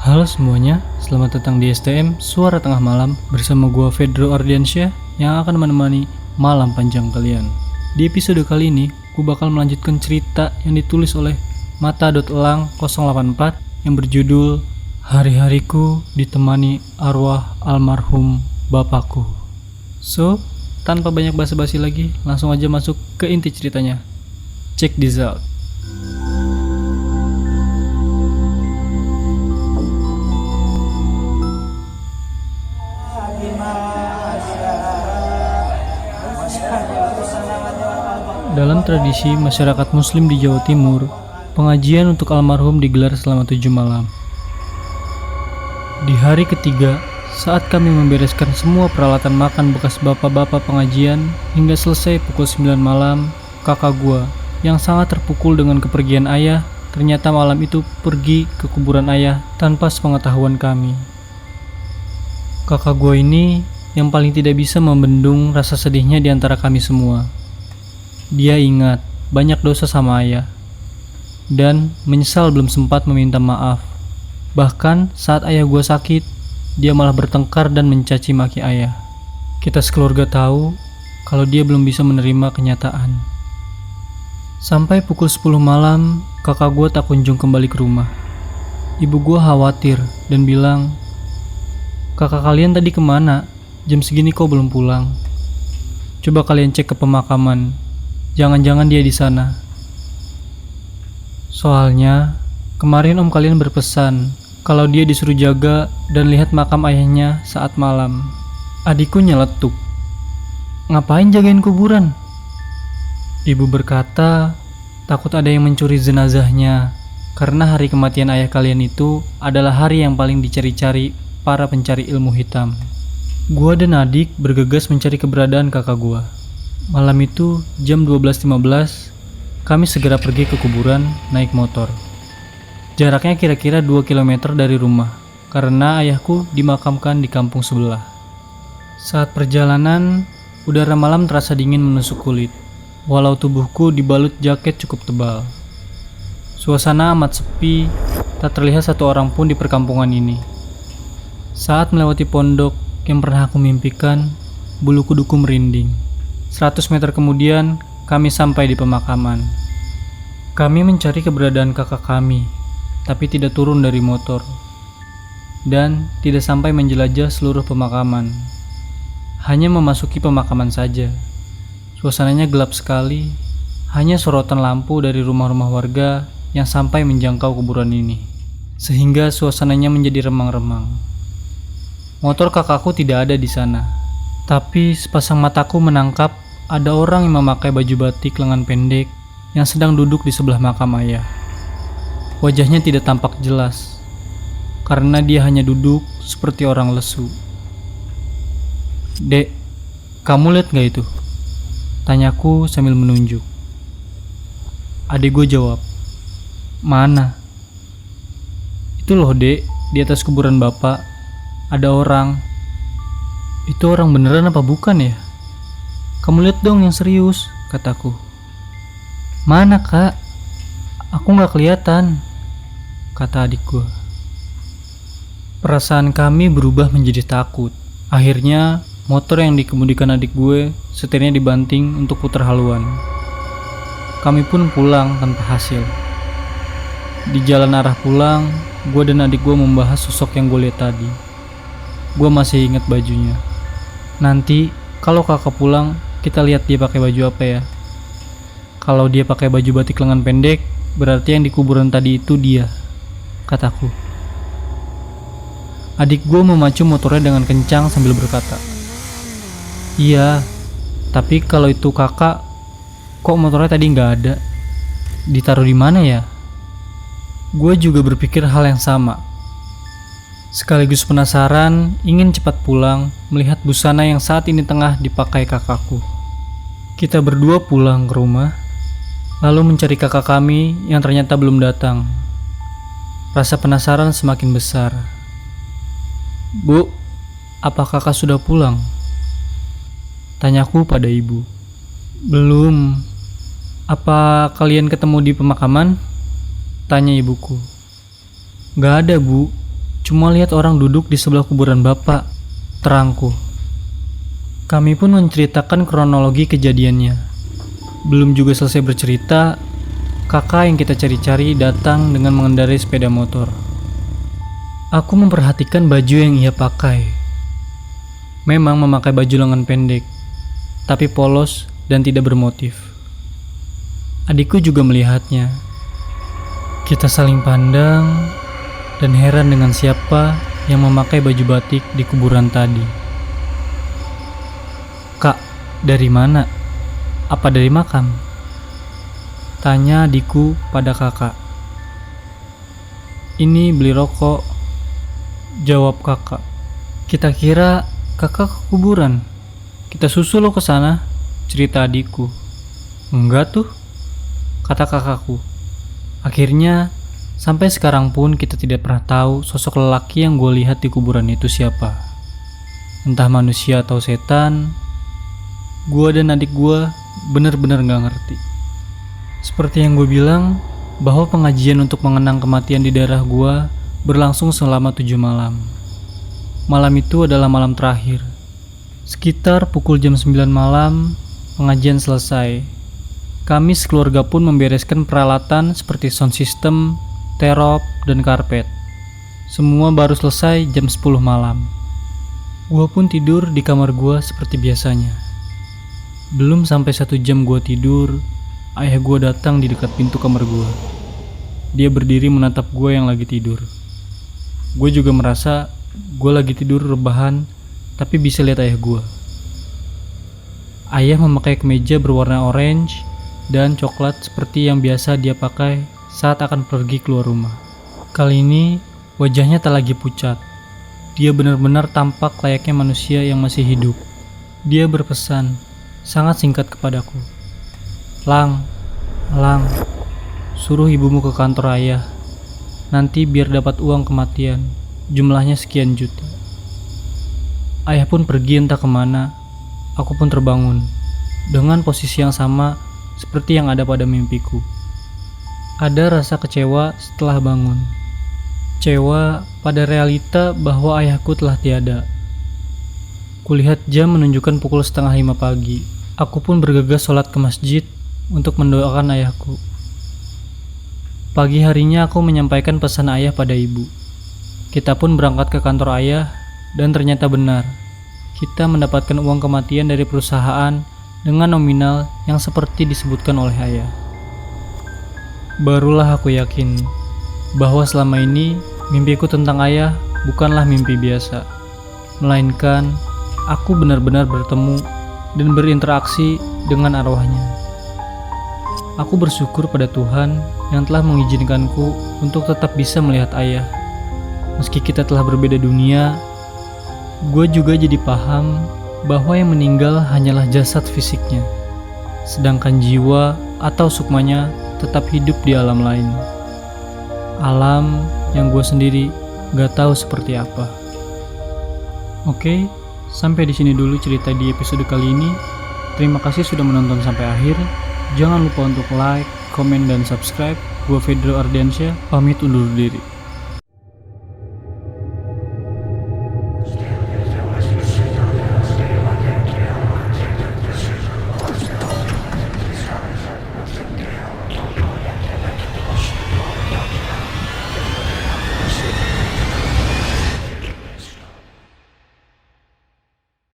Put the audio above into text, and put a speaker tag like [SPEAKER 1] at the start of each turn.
[SPEAKER 1] Halo semuanya, selamat datang di STM Suara Tengah Malam bersama gua Fedro Ardiansyah yang akan menemani malam panjang kalian. Di episode kali ini, gua bakal melanjutkan cerita yang ditulis oleh Mata.elang 084 yang berjudul Hari-hariku ditemani arwah almarhum bapakku. So, tanpa banyak basa-basi lagi, langsung aja masuk ke inti ceritanya. Check this out. Dalam tradisi masyarakat muslim di Jawa Timur, pengajian untuk almarhum digelar selama 7 malam. Di hari ketiga, saat kami membereskan semua peralatan makan bekas bapak-bapak pengajian hingga selesai pukul 9 malam, kakak gua yang sangat terpukul dengan kepergian ayah ternyata malam itu pergi ke kuburan ayah tanpa sepengetahuan kami. Kakak gua ini yang paling tidak bisa membendung rasa sedihnya di antara kami semua. Dia ingat banyak dosa sama ayah dan menyesal belum sempat meminta maaf. Bahkan saat ayah gua sakit, dia malah bertengkar dan mencaci maki ayah. Kita sekeluarga tahu kalau dia belum bisa menerima kenyataan. Sampai pukul 10 malam, kakak gua tak kunjung kembali ke rumah. Ibu gua khawatir dan bilang, "Kakak kalian tadi kemana? Jam segini kok belum pulang? Coba kalian cek ke pemakaman. Jangan-jangan dia di sana. Soalnya, kemarin om kalian berpesan kalau dia disuruh jaga dan lihat makam ayahnya saat malam." Adikku nyeletuk, "Ngapain jagain kuburan?" Ibu berkata, takut ada yang mencuri jenazahnya, karena hari kematian ayah kalian itu adalah hari yang paling dicari-cari para pencari ilmu hitam. Gua dan adik bergegas mencari keberadaan kakak gua. Malam itu, jam 12.15, kami segera pergi ke kuburan naik motor. Jaraknya kira-kira 2 km dari rumah, karena ayahku dimakamkan di kampung sebelah. Saat perjalanan, udara malam terasa dingin menusuk kulit, walau tubuhku dibalut jaket cukup tebal. Suasana amat sepi, tak terlihat satu orang pun di perkampungan ini. Saat melewati pondok yang pernah aku mimpikan, bulu kuduku merinding. 100 meter kemudian, kami sampai di pemakaman. Kami mencari keberadaan kakak kami, tapi tidak turun dari motor. Dan tidak sampai menjelajah seluruh pemakaman. Hanya memasuki pemakaman saja. Suasananya gelap sekali, hanya sorotan lampu dari rumah-rumah warga yang sampai menjangkau kuburan ini. Sehingga suasananya menjadi remang-remang. Motor kakakku tidak ada di sana. Tapi sepasang mataku menangkap ada orang yang memakai baju batik lengan pendek yang sedang duduk di sebelah makam ayah. Wajahnya tidak tampak jelas, karena dia hanya duduk seperti orang lesu. "Dek, kamu lihat gak itu?" tanyaku sambil menunjuk. Adik gue jawab, "Mana?" "Itu loh dek, di atas kuburan bapak, ada orang." "Itu orang beneran apa bukan ya? Kamu lihat dong yang serius," kataku. "Mana kak? Aku gak kelihatan," kata adik gue. Perasaan kami berubah menjadi takut. Akhirnya motor yang dikemudikan adik gue setirnya dibanting untuk putar haluan. Kami pun pulang tanpa hasil. Di jalan arah pulang, gue dan adik gue membahas sosok yang gue lihat tadi. Gue masih ingat bajunya. "Nanti kalau kakak pulang, kita lihat dia pakai baju apa ya. Kalau dia pakai baju batik lengan pendek, berarti yang di kuburan tadi itu dia," kataku. Adik gue memacu motornya dengan kencang sambil berkata, "Iya, tapi kalau itu kakak, kok motornya tadi nggak ada? Ditaruh di mana ya?" Gue juga berpikir hal yang sama. Sekaligus penasaran, ingin cepat pulang, melihat busana yang saat ini tengah dipakai kakakku. Kita berdua pulang ke rumah, lalu mencari kakak kami yang ternyata belum datang. Rasa penasaran semakin besar. "Bu, apa kakak sudah pulang?" tanyaku pada ibu. "Belum. Apa kalian ketemu di pemakaman?" tanya ibuku. "Gak ada bu, Cuma lihat orang duduk di sebelah kuburan bapak, terangku. Kami pun menceritakan kronologi kejadiannya. Belum juga selesai bercerita, kakak yang kita cari-cari datang dengan mengendarai sepeda motor. Aku memperhatikan baju yang ia pakai. Memang memakai baju lengan pendek, tapi polos dan tidak bermotif. Adikku juga melihatnya. Kita saling pandang dan heran dengan siapa yang memakai baju batik di kuburan tadi. Kak, dari mana? Apa dari makam? Tanya adikku pada kakak. Ini beli rokok, jawab kakak. Kita kira kakak ke kuburan. Kita susul lo ke sana, cerita adikku. Enggak tuh, kata kakakku. Akhirnya, sampai sekarang pun kita tidak pernah tahu sosok lelaki yang gue lihat di kuburan itu siapa. Entah manusia atau setan, gue dan adik gue benar-benar gak ngerti. Seperti yang gue bilang, bahwa pengajian untuk mengenang kematian di daerah gue berlangsung selama 7 malam. Malam itu adalah malam terakhir. Sekitar pukul jam 9 malam, pengajian selesai. Kami sekeluarga pun membereskan peralatan seperti sound system, terop, dan karpet. Semua baru selesai jam 10 malam. Gua pun tidur di kamar gua seperti biasanya. Belum sampai 1 jam gua tidur, ayah gua datang di dekat pintu kamar gua. Dia berdiri menatap gua yang lagi tidur. Gue juga merasa gue lagi tidur rebahan, tapi bisa lihat ayah gue. Ayah memakai kemeja berwarna orange dan coklat seperti yang biasa dia pakai saat akan pergi keluar rumah. Kali ini wajahnya tak lagi pucat. Dia benar-benar tampak layaknya manusia yang masih hidup. Dia berpesan sangat singkat kepadaku. Lang, suruh ibumu ke kantor ayah. Nanti biar dapat uang kematian, jumlahnya sekian juta. Ayah pun pergi entah kemana. Aku pun terbangun dengan posisi yang sama seperti yang ada pada mimpiku. Ada rasa kecewa setelah bangun. Kecewa pada realita bahwa ayahku telah tiada. Kulihat jam menunjukkan pukul 4:30 pagi. Aku pun bergegas sholat ke masjid untuk mendoakan ayahku. Pagi harinya aku menyampaikan pesan ayah pada ibu. Kita pun berangkat ke kantor ayah dan ternyata benar. Kita mendapatkan uang kematian dari perusahaan dengan nominal yang seperti disebutkan oleh ayah. Barulah aku yakin bahwa selama ini mimpiku tentang ayah bukanlah mimpi biasa, melainkan aku benar-benar bertemu dan berinteraksi dengan arwahnya. Aku bersyukur pada Tuhan yang telah mengizinkanku untuk tetap bisa melihat ayah. Meski kita telah berbeda dunia, gue juga jadi paham bahwa yang meninggal hanyalah jasad fisiknya, sedangkan jiwa atau sukmanya tetap hidup di alam lain. Alam yang gue sendiri gak tahu seperti apa. Oke, sampai di sini dulu cerita di episode kali ini. Terima kasih sudah menonton sampai akhir. Jangan lupa untuk like, komen, dan subscribe. Gue Fedro Ardiansyah, pamit undur diri.